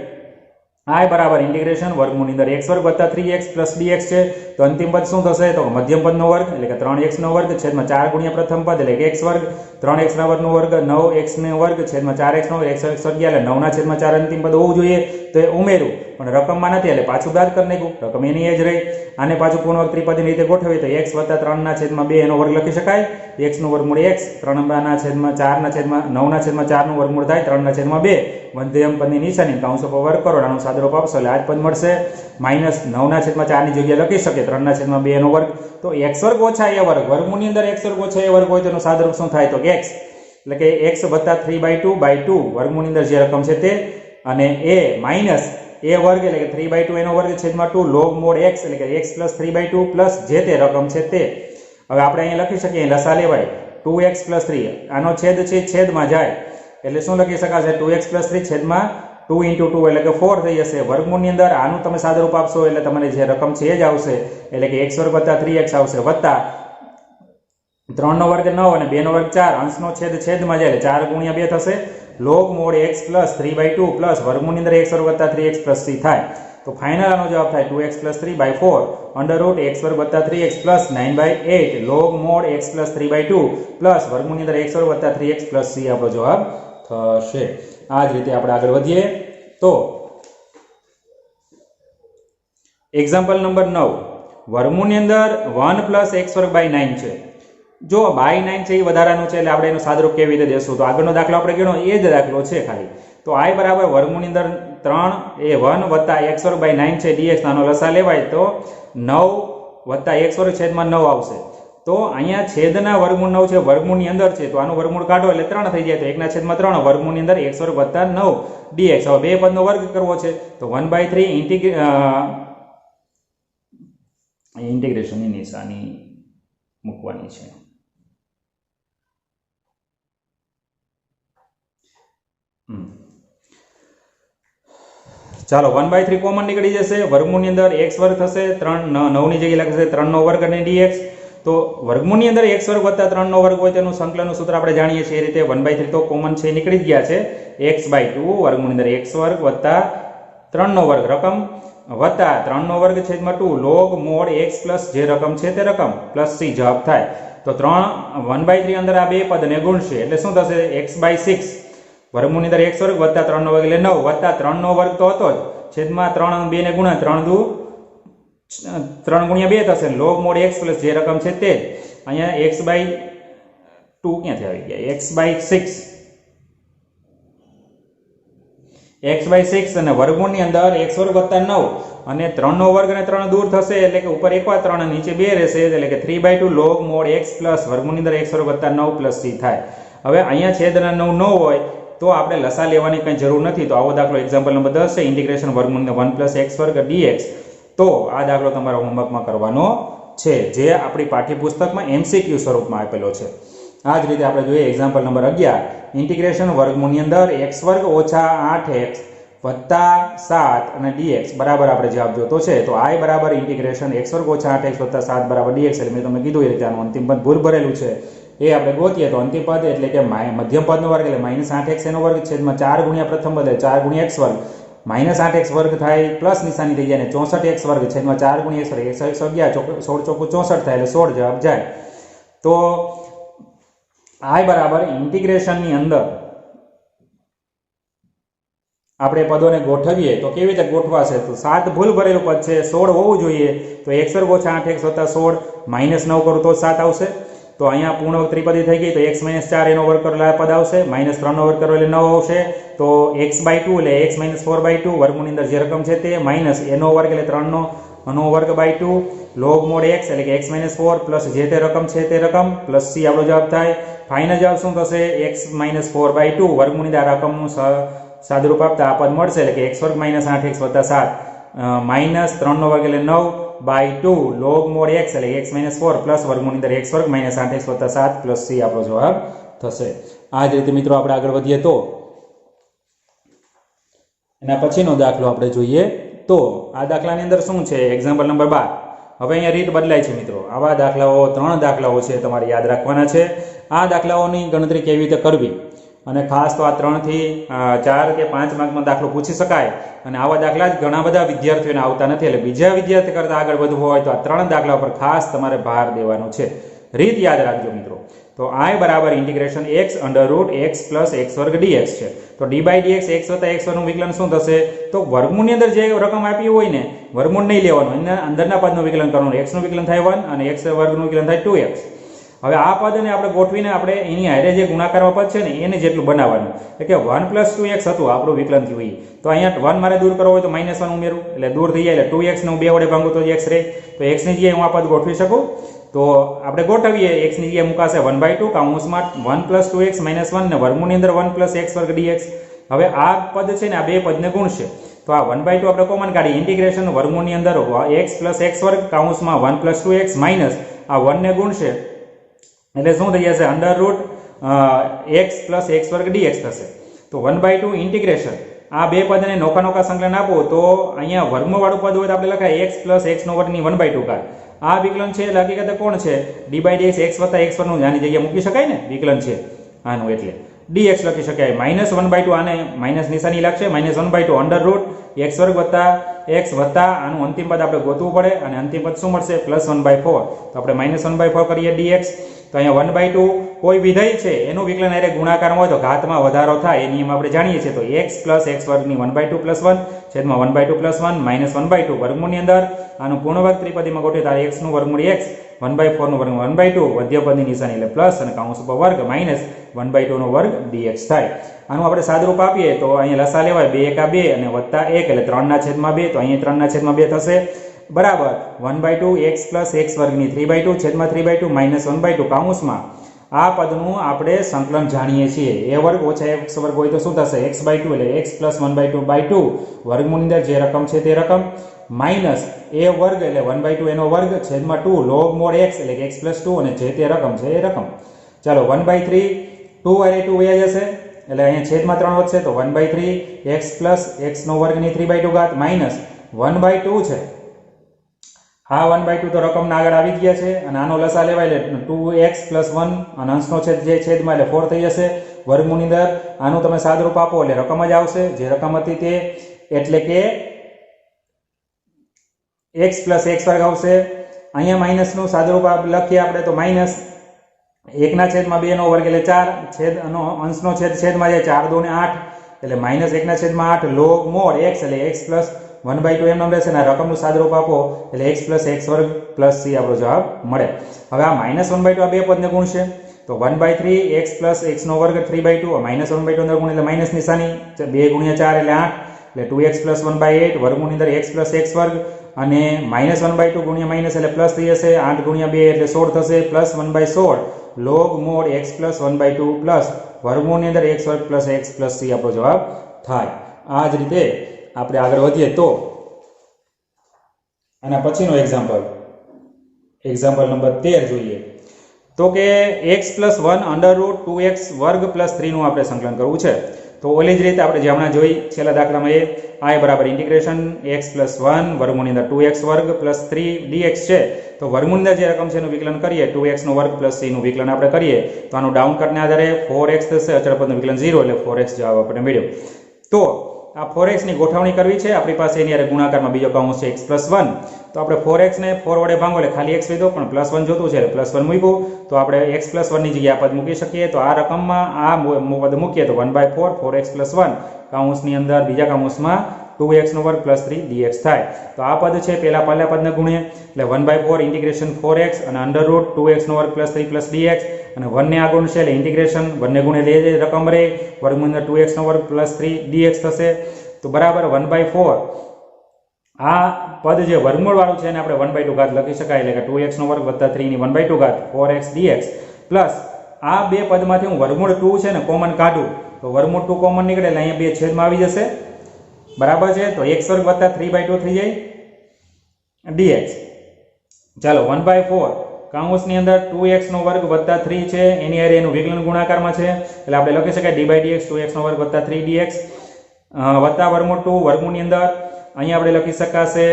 i બરાબર ઇન્ટિગ્રેશન વર્ગમૂળની અંદર x વર્ગ વત્તા 3x + dx છે. તો અંતિમ પદ શું થશે? તો મધ્યમ પદનો વર્ગ એટલે કે 3x નો વર્ગ છેદમાં 4 ગુણ્યા પ્રથમ પદ એટલે કે x વર્ગ, 3x ના વર્ગનો વર્ગ 9x નો વર્ગ છેદમાં 4x નો વર્ગ, x વર્ગ ગયા એટલે 9 ના છેદમાં 4 અંતિમ પદ હોવું જોઈએ. તો એ ઉમેર્યું પણ રકમમાં નથી એટલે પાછું બાદ કરી નાખ્યું, રકમ એની એ જ રહી. આને પાછું પૂર્ણવર્ગ ત્રિપદની રીતે ગોઠવીએ તો x વત્તા 3 ના છેદમાં 2 એનો વર્ગ લખી શકાય. x નું વર્ગમૂળ x, 3 ના છેદમાં 4 ના છેદમાં 9 ના છેદમાં 4 નું વર્ગમૂળ થાય 3 ના છેદમાં 2 મધ્યમ પદની નિશાની કૌંસ પર વર્ગ કરો આનું સાદુરૂપ આપશો એટલે આ જ પદ મળશે. -9 ના છેદમાં 4 ની જગ્યાએ લખી શકે 3 ના છેદમાં 2 એનો વર્ગ. તો x વર્ગ ઓછા a વર્ગ વર્ગમૂળની અંદર x વર્ગ ઓછા a વર્ગ હોય તો એનું સાદુરૂપ શું થાય? તો x એટલે કે x વત્તા 3/2/2 વર્ગમૂળની અંદર જે રકમ છે તે અને a વર્ગ એટલે કે 3/2 એનો વર્ગ છેદમાં 2 log mod x એટલે કે x + 3/2 પ્લસ જે તે રકમ છે તે. હવે આપણે અહીંયા લખી શકીએ લસા લેવાય 2x + 3 આનો છેદ છે છેદમાં જાય એટલે શું લખી શકાશે? 2x + 3 છેદમાં 2 × 2 એટલે કે 4 થઈ જશે. વર્ગમૂળની અંદર આનું તમે સાદુરૂપ આપશો એટલે તમને જે રકમ છે એ જ આવશે એટલે કે x વર્ગ વત્તા 3x આવશે વત્તા 3 નો વર્ગ 9 અને 2 નો વર્ગ 4 અંશનો છેદ છેદમાં જાય એટલે 4 ગુણ્યા 2 થશે log mod x + 3/2 પ્લસ વર્ગમૂળની અંદર x વર્ગ વત્તા 3x + c થાય. તો તો ફાઇનલ આનો જવાબ થાય 2x + 3/4 અંડર રૂટ x વર્ગ વત્તા 3x plus 9/8 log mod x + 3/2 plus વર્ગમૂળની અંદર x વર્ગ વત્તા 3x પ્લસ c આપણો જવાબ થશે. આ જ રીતે આપણે આગળ વધીએ તો એક્ઝામ્પલ નંબર 9 વર્ગમૂળની અંદર 1 પ્લસ x વર્ગ બાય 9 છે. જો બાય 9 છે એ વધારાનું છે એટલે આપણે એનું સાદુરૂપ કેવી રીતે દેશું? તો આગળનો દાખલો આપણે ગણો એ જ દાખલો છે ખાલી. તો i બરાબર વર્ગમૂળની અંદર 3 એ 1 વત્તા x વર્ગ બાય 9 છે dx નાનો લસા લેવાય તો 9 વત્તા x વર્ગ છેદમાં 9 આવશે. તો અહીંયા છેદના વર્ગમૂળ 9 છે, વર્ગમૂળની અંદર છે, તો આનું વર્ગમૂળ કાઢો એટલે 3 થઈ જાય. તો 1/3 વર્ગમૂળની અંદર x વર્ગ વત્તા 9 dx. હવે બે પદનો વર્ગ કરવો છે તો 1/3 ઇન્ટિગ્રેશનની નિશાની મૂકવાની છે. ચાલો 1/3 કોમન નીકળી જશે. વર્ગમૂળની અંદર x વર્ગ થશે, 9 ની જગ્યાએ લખશે 3 નો વર્ગ અને dx. તો વર્ગમૂળની અંદર x વર્ગ વત્તા 3 નો વર્ગ હોય તેનું સંકલનનું સૂત્ર આપણે જાણીએ છીએ. એ રીતે 1/3 તો કોમન છે, નીકળી જ ગયા છે. x/2 વર્ગમૂળની અંદર x વર્ગ વત્તા 3 નો વર્ગ રકમ વત્તા 3 નો વર્ગ છેદમાં 2 લોગ મોડ x પ્લસ જે રકમ છે તે રકમ પ્લસ c જવાબ થાય. તો 1/3 અંદર આ બે પદને ગુણશે એટલે શું થશે? x/6 વર્ગમૂળની અંદર x વર્ગ વત્તા 3 નો વર્ગ એટલે 9 વત્તા 3 નો વર્ગ તો હતો જ છેદમાં 3 2 ને ગુણ્યા 3 ગુણ્યા 2 થશે લોગ મોડ x પ્લસ જે રકમ છે તે જ. અહીંયા x/2 ક્યાંથી આવી ગયા? x/6 અને વર્ગમૂળની અંદર x વર્ગ વત્તા 9 અને 3 નો વર્ગ અને 3 દૂર થશે એટલે કે ઉપર એકવાર 3 અને નીચે 2 રહેશે એટલે કે 3/2 લોગ મોડ x પ્લસ વર્ગમૂળની અંદર x વર્ગ વત્તા 9 પ્લસ c થાય. હવે અહીંયા છેદના 9 ન હોય તો આપણે લસા લેવાની કંઈ જરૂર નથી. તો આવો દાખલો એક્ઝામ્પલ નંબર 10 છે ઇન્ટિગ્રેશન વર્ગમૂળની 1 + x વર્ગ dx. તો આ દાખલો તમારા હોમવર્કમાં કરવાનો છે જે આપણી પાઠ્યપુસ્તકમાં MCQ સ્વરૂપમાં આપેલો છે. આ જ રીતે આપણે જોઈએ એક્ઝામ્પલ નંબર 11 ઇન્ટિગ્રેશન વર્ગમૂળની અંદર x વર્ગ ઓછા 8x વત્તા 7 અને dx બરાબર આપણે જવાબ જોતો છે. તો i બરાબર ઇન્ટિગ્રેશન x વર્ગ ઓછા 8x વત્તા 7 બરાબર dx. એટલે મેં તમને કીધું એ રીતે આનું અંતિમ પદ ભૂલ ભરેલું છે એ આપણે ગોતીએ તો અંતિમ પદ એટલે કે મધ્યમ પદનો વર્ગ એટલે -8x એનો વર્ગ છેદમાં 4 ગુણ્યા પ્રથમ પદ એટલે 4 ગુણ્યા x વર્ગ -8x વર્ગ થાય પ્લસ નિશાની થઈ જાય અને 64x વર્ગ છેદમાં 4 ગુણ્યા x વર્ગ 111 16 ચોકુ 64 થાય એટલે 16 જવાબ જાય. તો i બરાબર ઇન્ટિગ્રેશનની અંદર આપણે પદોને ગોઠવીએ તો કેવી રીતે ગોઠવાશે? તો 7 ભૂલ ભરેલું પદ છે, 16 હોવું જોઈએ. તો x વર્ગ ઓછા 8x વત્તા 16 -9 કરું તો 7 આવશે. તો અહીંયા પૂર્ણ ત્રિપદી થઈ ગઈ તો x - 4 એનો વર્ગ કરેલા પદ આવશે, -3 નો વર્ગ કરો એટલે 9 આવશે. તો x/2 એટલે x - 4/2 વર્ગમૂળની અંદર જે રકમ છે તે માઇનસ એનો વર્ગ એટલે 3 નો વર્ગ બાય 2 લોગ મોડ x એટલે કે x - 4 પ્લસ જે તે રકમ છે તે રકમ પ્લસ c આપણો જવાબ થાય. ફાઇનલ જવાબ શું થશે? x - 4/2 વર્ગમૂળની અંદર આ રકમનું સાદુરૂપ આપતા આ પદ મળશે એટલે કે x વર્ગ - 8x વત્તા 7 -3 નો વર્ગ એટલે 9/2 લોગ મોડ x એટલે x - 4 પ્લસ વર્ગમૂળની અંદર x વર્ગ - 8x વત્તા 7 પ્લસ c આપણો જવાબ થશે. આ જ રીતે મિત્રો આપણે આગળ વધીએ તો એના પછીનો દાખલો આપણે જોઈએ તો આ દાખલાની અંદર શું છે? Example number 12. હવે અહીંયા રીત બદલાય છે મિત્રો. આવા દાખલાઓ 3 દાખલાઓ છે તમારે યાદ રાખવાના છે. આ દાખલાઓની ગણતરી કેવી રીતે કરવી અને ખાસ તો આ 3 થી 4 કે 5 માર્કનો દાખલો પૂછી શકાય અને આવા દાખલા જ ઘણા બધા વિદ્યાર્થીઓને આવતા નથી એટલે બીજા વિદ્યાર્થી કરતાં આગળ વધવું હોય તો આ 3 દાખલા પર ખાસ તમારે ભાર દેવાનો છે. રીત યાદ રાખજો મિત્રો. તો i બરાબર integration x under route x plus x વર્ગ dx છે. તો d/dx x વત્તા x વર્ગનું વિકલન શું થશે? તો વર્ગમૂળની અંદર જે રકમ આપી હોય ને વર્ગમૂળ નહીં લેવાનું, એના અંદરના પદનું વિકલન કરવાનું. x નું વિકલન થાય 1 અને x વર્ગનું વિકલન થાય 2x. હવે આ પદને આપણે ગોઠવીને આપણે એની હારે જે ગુણાકારમાં પદ છે ને એને જેટલું બનાવવાનું એટલે કે 1 + 2x હતું આપણું વિકલન થયું હોય. તો અહીંયા 1 મારે દૂર કરવો હોય તો -1 ઉમેરું એટલે દૂર થઈ જાય એટલે 2x ને હું 2 વડે ભાંગું તો x રહે. તો x ની જગ્યાએ હું આ પદ ગોઠવી શકું. તો આપણે ગોઠવીએ x ની જગ્યાએ મુકાશે 1/2 કૌંસમાં 1 + 2x - 1 ને વર્ગમૂળની અંદર 1 + x વર્ગ dx. હવે આ પદ છે ને આ બે પદને ગુણશે તો આ 1/2 આપણે કોમન કાઢી ઇન્ટિગ્રેશન વર્ગમૂળની અંદર x + x વર્ગ કૌંસમાં 1 + 2x માઇનસ આ 1 ને ગુણશે એટલે શું થઈ જશે? અંડર રૂટ x + x વર્ગ dx થશે. તો 1/2 ઇન્ટિગ્રેશન આ બે પદને નોખા સંકલન આપો તો અહીંયા વર્ગમૂળ વાળું પદ હોય તો આપણે લખાય x + x નો વર્ગ ની 1/2 કાઢ. આ વિકલન છે એટલે હકીકતે કોણ છે? d/dx x વત્તા x વર્ગનું આની જગ્યાએ મૂકી શકાય ને વિકલન છે આનું એટલે. dx લખી શકાય. -1/2 આને માઇનસ નિશાની લાગશે. -1/2 અંડર રૂટ x વર્ગ વત્તા x વત્તા આનું અંતિમ પદ આપણે ગોતવું પડે અને અંતિમ પદ શું મળશે +1/4. તો આપણે -1/4 કરીએ dx. તો અહીંયા 1/2 કોઈ વિધેય છે એનું વિકલન અરે ગુણાકારમાં હોય તો ઘાતમાં વધારો થાય એ નિયમ આપણે જાણીએ છીએ. તો x + x વર્ગની 1/2 + 1 છેદમાં 1/2 + 1 -1/2 વર્ગમૂળની અંદર આનું પૂર્ણ વર્ગ ત્રિપદીમાં ગોઠવીએ તો x નું વર્ગમૂળ x 1/4 નું વર્ગમૂળ 1/2 મધ્યપદની નિશાની એટલે પ્લસ અને કૌંસ ઉપર વર્ગ -1/2 નો વર્ગ dx થાય. આનું આપણે સાદરૂપ આપીએ તો અહીંયા લસા લેવાય 2 × 2 અને +1 એટલે 3/2 તો અહીંયા 3/2 થશે બરાબર 1/2 x + x વર્ગની 3/2 છેદમાં 3/2 -1/2 કૌંસમાં આ પદનું આપણે સંકલન જાણીએ છીએ. a વર્ગ ઓછા x વર્ગ હોય તો શું થશે x/2 એટલે x + 1/2/2 વર્ગમૂળની અંદર જે રકમ છે તે રકમ માઇનસ a વર્ગ એટલે 1/2 એનો વર્ગ છેદમાં 2 log mod x એટલે કે x + 2 અને જે તે રકમ છે એ રકમ. ચાલો 1/3 2 અરે 2 વયા જશે એટલે અહીંયા છેદમાં 3 વધશે તો 1/3 x + x નો વર્ગની 3/2 ઘાત માઇનસ 1/2 છે. હા 1/2 તો રકમના આગળ આવી જ ગયા છે અને આનો લસા લેવાય એટલે 2x + 1 અને અંશનો છેદ જે છેદમાં એટલે 4 થઈ જશે વર્ગમૂળની અંદર. આનું તમે સાદરૂપ આપો એટલે રકમ જ આવશે જે રકમ હતી તે એટલે કે x + x વર્ગ આવશે. અહીંયા માઇનસનું સાદરૂપ લખીએ આપણે તો માઇનસ 1/2 નો વર્ગ એટલે 4 છેદ અને અંશનો છેદ છેદમાં જાય 4 × 2 = 8 એટલે -1/8 log mod x એટલે x + 1/2 એમ નામ રહેશે ને રકમનું સાદરૂપ આપો એટલે x + x વર્ગ + c આપણો જવાબ મળે. હવે આ -1/2 આ બે પદને ગુણશે તો 1/3 x + x નો વર્ગ 3/2 -1/2 અંદર ગુણ એટલે માઇનસ નિશાની 2 × 4 એટલે 8 એટલે 2x + 1/8 વર્ગમૂળની અંદર x + x વર્ગ અને -1/2 ગુણ્યા માઇનસ એટલે પ્લસ થઈ જશે 8 × 2 એટલે 16 થશે +1/16 log mod x + 1/2 પ્લસ વર્ગમૂળની અંદર x વર્ગ + x + c આપણો જવાબ થાય. આ જ રીતે આપણે આગળ વધીએ તો આના પછીનો એક્ઝામ્પલ નંબર 13 જોઈએ તો કે x + 1 √ 2x વર્ગ + 3 નું આપણે સંકલન કરવું છે. તો ઓલી જ રીતે આપણે જે હમણાં જોઈ છેલ્લા દાખલામાં i બરાબર ઇન્ટિગ્રેશન x + 1 વર્ગમૂળની અંદર 2x વર્ગ + 3 dx છે. તો વર્ગમૂળની અંદર જે રકમ છે એનું વિકલન કરીએ 2x નો વર્ગ + c નું વિકલન આપણે કરીએ તો આનું ડાઉન કટને આધારે 4x થશે અચળ પદનું વિકલન 0 એટલે 4x જવાબ આપણે મળ્યો. તો આ 4x ની ગોઠવણી કરવી છે આપણી પાસે એની હારે ગુણાકારમાં બીજો કૌંસ છે x + 1 તો આપણે 4x ને 4 વડે ભાંગો એટલે ખાલી x લીધો પણ +1 જોતું છે એટલે +1 મૂક્યું તો આપણે x + 1 ની જગ્યાએ આ પદ મૂકી શકીએ. તો આ રકમમાં આ પદ મૂકીએ તો 1/4 4x + 1 કૌંસની અંદર બીજા કૌંસમાં 2x નો વર્ગ + 3 dx થાય. તો આ પદ છે પહેલા પદને ગુણે એટલે 1/4 ઇન્ટિગ્રેશન 4x અને √ 2x નો વર્ગ + 3 + dx અને 1 ને આ ગુણ છે એટલે ઇન્ટિગ્રેશન 1 ને ગુણે લે રકમ રહે વર્ગમૂળ અંદર 2x નો વર્ગ + 3 dx થશે. તો બરાબર 1/4 આ પદ જે વર્ગમૂળ વાળું છે એને આપણે 1/2 ઘાત લખી શકાય એટલે કે 2x નો વર્ગ + 3 ની 1/2 ઘાત 4x dx પ્લસ આ બે પદમાંથી હું વર્ગમૂળ 2 છે ને કોમન કાઢું તો વર્ગમૂળ 2 કોમન નીકળે એટલે અહીંયા બે છેદમાં આવી જશે બરાબર છે. તો x વર્ગ + 3/2 થઈ જાય dx. ચાલો 1/4 કૌંસની અંદર 2x નો વર્ગ + 3 છે એની હારે એનું વિકલન ગુણાકારમાં છે એટલે આપણે લખી શકાય d/dx 2x નો વર્ગ + 3 dx વત્તા વર્ગમૂળ 2 વર્ગમૂળની અંદર અહીંયા આપણે લખી શકાશે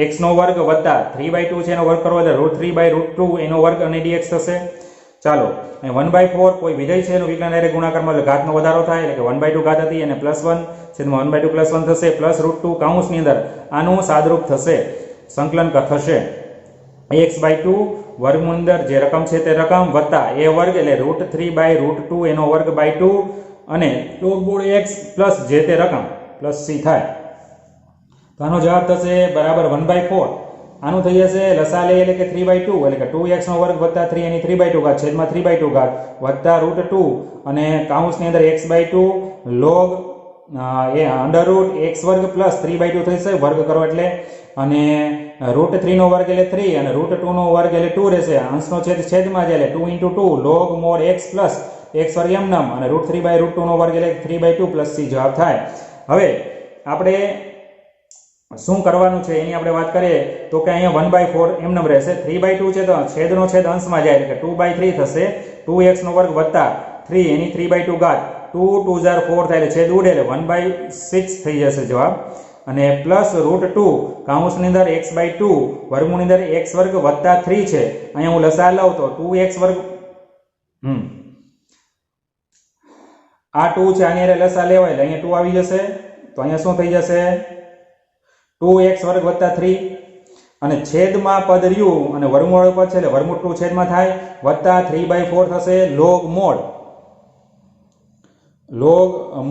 x નો વર્ગ વત્તા 3/2 છે એનો વર્ગ કરવો એટલે √3/√2 એનો વર્ગ અને dx થશે. ચાલો અહીં 1/4 કોઈ વિધેય છે એનું વિકલન હારે ગુણાકારમાં એટલે ઘાતનો વધારો થાય એટલે કે 1/2 ઘાત હતી અને +1 છેદમાં 1/2 + 1 થશે +√2 કૌંસની અંદર આનું સાદરૂપ થશે સંકલન થશે x/2 વર્ગમૂળ અંદર જે રકમ છે તે રકમ વત્તા a વર્ગ એટલે √3/√2 એનો વર્ગ / 2 અને log mod x પ્લસ જે તે રકમ પ્લસ c થાય. તો આનો જવાબ થશે બરાબર 1/4 આનું થઈ જશે લસા લે એટલે કે 3/2 એટલે કે 2x નો વર્ગ + 3 એની 3/2 ઘાત છેદમાં 3/2 ઘાત વત્તા √2 અને કૌંસની અંદર x/2 log √x વર્ગ + 3/2 થશે વર્ગ કરો એટલે અને √3 નો વર્ગ એટલે 3 અને √2 નો વર્ગ એટલે 2 રહેશે અંશનો છેદ છેદમાં જાય એટલે 2 × 2 log mod x plus x વર્ગ એમ નામ અને √3/√2 નો વર્ગ એટલે 3/2 + c જવાબ થાય. હવે આપણે શું કરવાનું છે એની આપણે વાત કરીએ તો કે અહીંયા 1/4 એમ નામ રહેશે 3/2 છે તો છેદનો છેદ અંશમાં જાય એટલે કે 2/3 થશે 2x નો વર્ગ વત્તા 3 એની 3/2 ઘાત 2 2 4 થાય એટલે છેદ ઉડે એટલે 1/6 થઈ જશે જવાબ અને પ્લસ √2 કૌંસની અંદર x/2 વર્ગમૂળની અંદર x વર્ગ વત્તા 3 છે અહીંયા હું લસા લઉં તો 2x વર્ગ આ 2 છે, આની હારે લસા લેવાય એટલે અહીંયા 2 આવી જશે, તો અહીંયા શું થઈ જશે 2x વર્ગ વત્તા 3 અને છેદમાં પદ રહ્યું અને વર્ગમૂળ પદ છે એટલે વર્ગમૂળ 2 છેદમાં થાય વત્તા 3/4 થશે log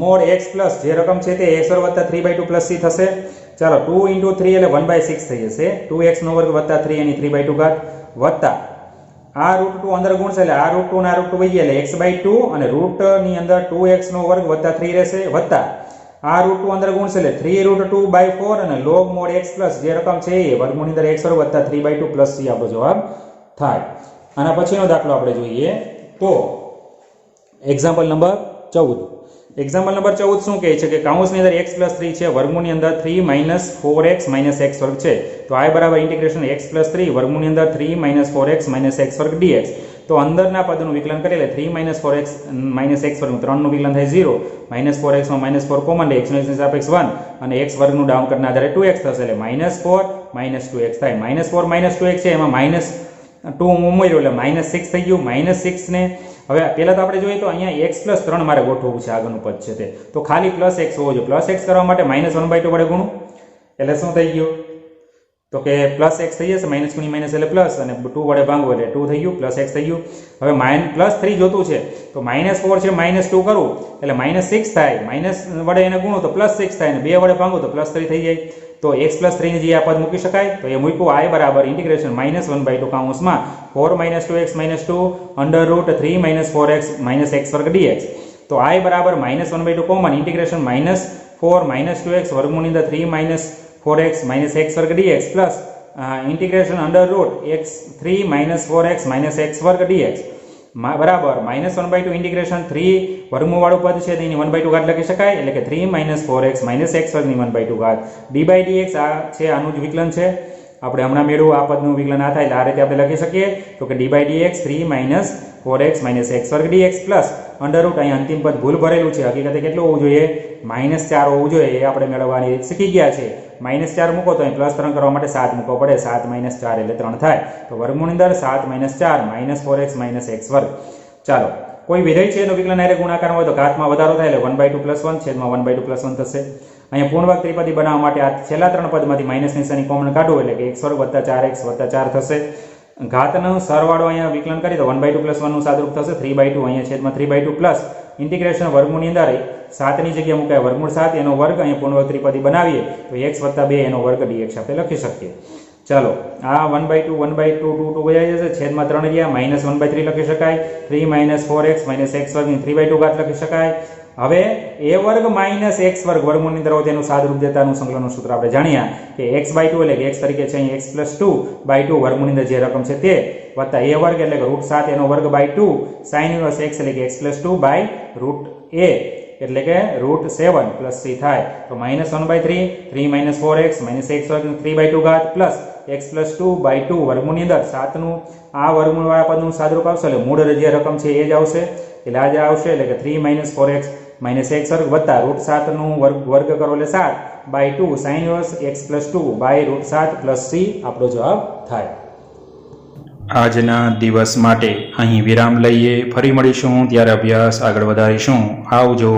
mod x પ્લસ જે રકમ છે તે x વર્ગ વત્તા 3/2 પ્લસ c થશે. ચાલો 2 × 3 એટલે 1/6 થઈ જશે, 2x નો વર્ગ વત્તા 3 એની 3/2 ઘાત વત્તા આ √2 અંદર ગુણશે એટલે આ √2 ના √2 વહી ગયા એટલે x/2 અને રુટ ની અંદર 2x નો વર્ગ વત્તા 3 રહેશે વત્તા આ √2 અંદર ગુણશે એટલે 3√2/4 અને log mod x પ્લસ જે રકમ છે એ વર્ગમૂળની અંદર x વર્ગ વત્તા 3/2 પ્લસ c આપણો જવાબ થાય. આના પછીનો દાખલો આપણે જોઈએ તો એક્ઝામ્પલ નંબર 14. એક્ઝામ્પલ નંબર 14 શું કહે છે કે કૌંસની અંદર x + 3 છે, વર્ગમૂળની અંદર 3 - 4x - x વર્ગ છે, તો i બરાબર ઇન્ટિગ્રેશન x + 3 વર્ગમૂળની અંદર 3 - 4x - x વર્ગ dx. તો અંદરના પદનું વિકલન કરીએ એટલે 3 - 4x - x વર્ગ 3 નું વિકલન થાય 0, -4x માં -4 કોમન લે, x નો સાપેક્ષ 1 અને x વર્ગનું ડાઉન કરના આધારે 2x થશે એટલે -4 - 2x થાય. -4 - 2x છે એમાં -2 ઉમેર્યો એટલે -6 થઈ ગયું. -6 ને હવે પહેલા તો આપણે જોઈએ તો અહીંયા x + 3 મારે ગોઠવવું છે, આગળનું પદ છે તે, તો ખાલી +x હોવો જોઈએ. +x કરવા માટે -1/2 વડે ગુણું એટલે શું થઈ ગયું તો કે +x થઈ જશે, માઇનસ ગુણી માઇનસ એટલે પ્લસ અને 2 વડે ભાંગવું એટલે 2 થઈ ગયું, +x થઈ ગયું. હવે +3 જોતું છે તો -4 છે -2 કરું એટલે -6 થાય, માઇનસ વડે એને ગુણું તો +6 થાય અને 2 વડે ભાંગું તો +3 થઈ જાય. તો x + 3 ની જે આ પદ મૂકી શકાય તો એ મૂક્યું i બરાબર ઇન્ટિગ્રેશન -1/2 કૌંસમાં 4 - 2x - 2 √3 - 4x - x વર્ગ dx. તો i બરાબર -1/2 કોમન ઇન્ટિગ્રેશન -4 - 2x વર્ગમૂળની અંદર 3 - 4x - x વર્ગ dx plus integration √3 - 4x - x વર્ગ dx બરાબર -1/2 ઇન્ટિગ્રેશન 3 વર્ગમૂળ વાળું પદ છે તેની 1/2 ઘાત લખી શકાય એટલે કે 3 - 4x - x વર્ગની 1/2 ઘાત d/dx આ છે, આનું જ વિકલન છે. આપણે હમણાં મેળવું આ પદનું વિકલન આ થાય એટલે આ રીતે આપણે લખી શકીએ તો કે d/dx 3 - 4x - x વર્ગ dx પ્લસ અંડર √ અહીં અંતિમ પદ ભૂલ ભરેલું છે, હકીકતે કેટલું હોવું જોઈએ -4 હોવું જોઈએ, એ આપણે મેળવવાની રીત શીખી ગયા છે. -4 મૂકો તો અહીં +3 કરવા માટે 7 મૂકવો પડે, 7 - 4 એટલે 3 થાય, તો વર્ગમૂળની અંદર 7 - 4 -4x - x વર્ગ. ચાલો કોઈ વિધેય છે એનો વિકલન હારે ગુણાકાર હોય તો ઘાતમાં વધારો થાય એટલે 1/2 + 1 છેદમાં 1/2 + 1 થશે. અહીંયા પૂર્ણવર્ગ ત્રિપદી બનાવવા માટે આ છેલ્લા 3 પદમાંથી માઇનસ નિશાની કોમન કાઢવું એટલે કે x વર્ગ વત્તા 4x વત્તા 4 થશે. ઘાતનો સરવાળો અહીંયા વિકલન કરી તો 1/2 + 1 નું સાદુરૂપ થશે 3/2 અહીંયા છેદમાં 3/2 પ્લસ ઇન્ટિગ્રેશન વર્ગમૂળની અંદર 7 ની જગ્યાએ મુકાય વર્ગમૂળ 7 એનો વર્ગ, અહીંયા પૂર્ણવર્ગ ત્રિપદી બનાવીએ તો x + 2 એનો વર્ગ dx આપણે લખી શકીએ. ચાલો આ 1/2 1/2 2 વજાઈ જશે, છેદમાં 3 રહ્યા -1/3 લખી શકાય, 3 - 4x - x વર્ગની 3/2 ઘાત લખી શકાય. હવે a વર્ગ - x વર્ગ વર્ગમૂળની અંદર તેનું સાદુરૂપ દેતાનું સંકલનનું સૂત્ર આપણે જાણ્યા કે x/2 એટલે કે x તરીકે છે અહીં x + 2/2 વર્ગમૂળની અંદર જે રકમ છે તે વત્તા a વર્ગ એટલે કે √7 એનો વર્ગ / 2 sin inverse x એટલે કે x + 2/√a એટલે કે √7 પ્લસ c થાય. તો -1/3 3 - 4x - x વર્ગ 3/2 ઘાત પ્લસ x + 2/2 વર્ગમૂળની અંદર 7 નું આ વર્ગમૂળ વાળા પદનું સાદુરૂપ આવશે એટલે મૂળ જે રકમ છે એ જ આવશે એટલે આ જે આવશે એટલે કે 3 - 4x - x વર્ગ વત્તા √7 નું વર્ગ કરો એટલે 7/2 sin inverse x + 2/√7 plus c આપણો જવાબ થાય. આજના દિવસ માટે અહીં વિરામ લઈએ, ફરી મળીશું ત્યારે અભ્યાસ આગળ વધારીશું. આવજો.